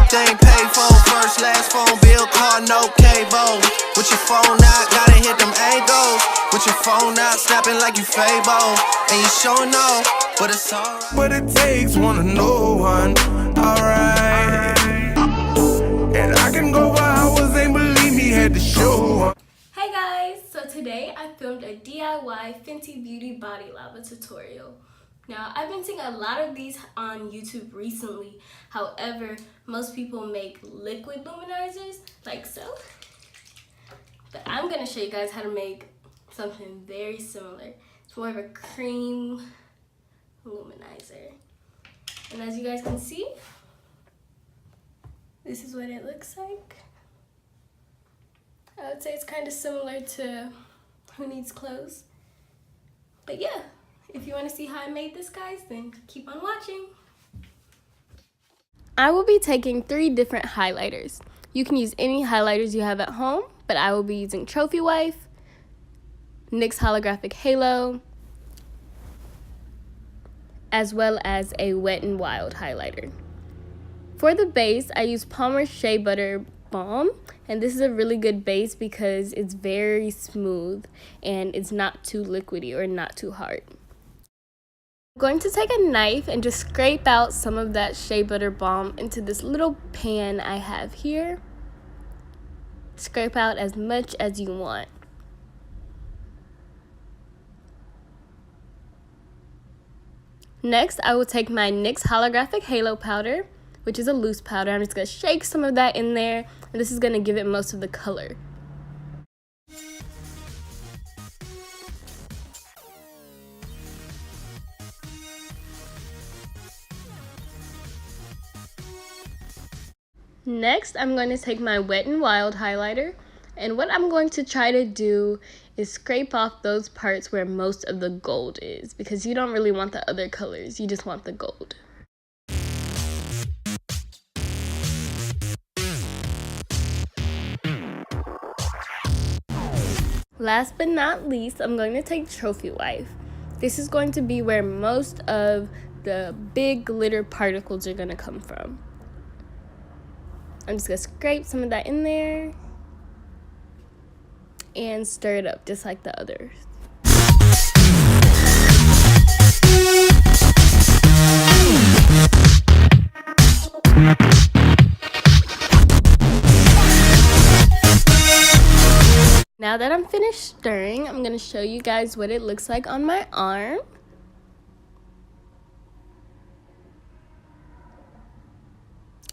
everything paid for. First, last phone bill, car, no cable. With your phone out, gotta hit them angles. With your phone out, snapping like you Fable. And you showing off, but it's alright. What it takes, wanna know one, alright. And I can go for hours, ain't believe me, had to show one. Hey guys, so today I filmed a DIY Fenty Beauty Body Lava tutorial. Now, I've been seeing a lot of these on YouTube recently. However, most people make liquid luminizers, like so. But I'm gonna show you guys how to make something very similar. It's more of a cream luminizer. And as you guys can see, this is what it looks like. I would say it's kind of similar to Who Needs Clothes. But yeah. If you want to see how I made this, guys, then keep on watching. I will be taking 3 different highlighters. You can use any highlighters you have at home, but I will be using Trophy Wife, NYX Holographic Halo, as well as a Wet n Wild highlighter. For the base, I use Palmer's Shea Butter Balm, and this is a really good base because it's very smooth and it's not too liquidy or not too hard. I'm going to take a knife and just scrape out some of that shea butter balm into this little pan I have here. Scrape out as much as you want. Next, I will take my NYX Holographic Halo powder, which is a loose powder. I'm just going to shake some of that in there, and this is going to give it most of the color. Next, I'm going to take my Wet n Wild highlighter, and what I'm going to try to do is scrape off those parts where most of the gold is, because you don't really want the other colors, you just want the gold. Last but not least, I'm going to take Trophy Wife. This is going to be where most of the big glitter particles are going to come from. I'm just going to scrape some of that in there and stir it up just like the others. Now that I'm finished stirring, I'm going to show you guys what it looks like on my arm.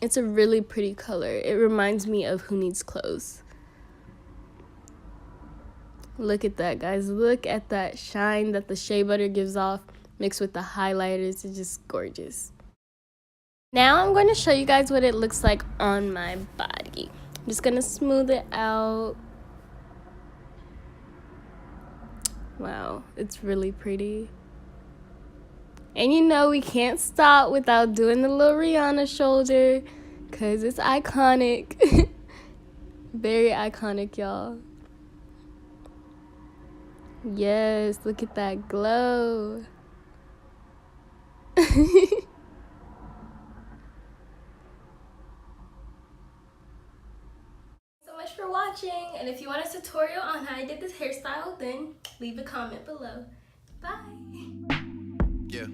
It's a really pretty color. It reminds me of Who Needs Clothes. Look at that, guys. Look at that shine that the shea butter gives off mixed with the highlighters. It's just gorgeous. Now I'm going to show you guys what it looks like on my body. I'm just going to smooth it out. Wow, it's really pretty. And you know we can't stop without doing the little Rihanna shoulder, because it's iconic. Very iconic, y'all. Yes, look at that glow. So much for watching, and if you want a tutorial on how I did this hairstyle, then leave a comment below. Bye. Yeah.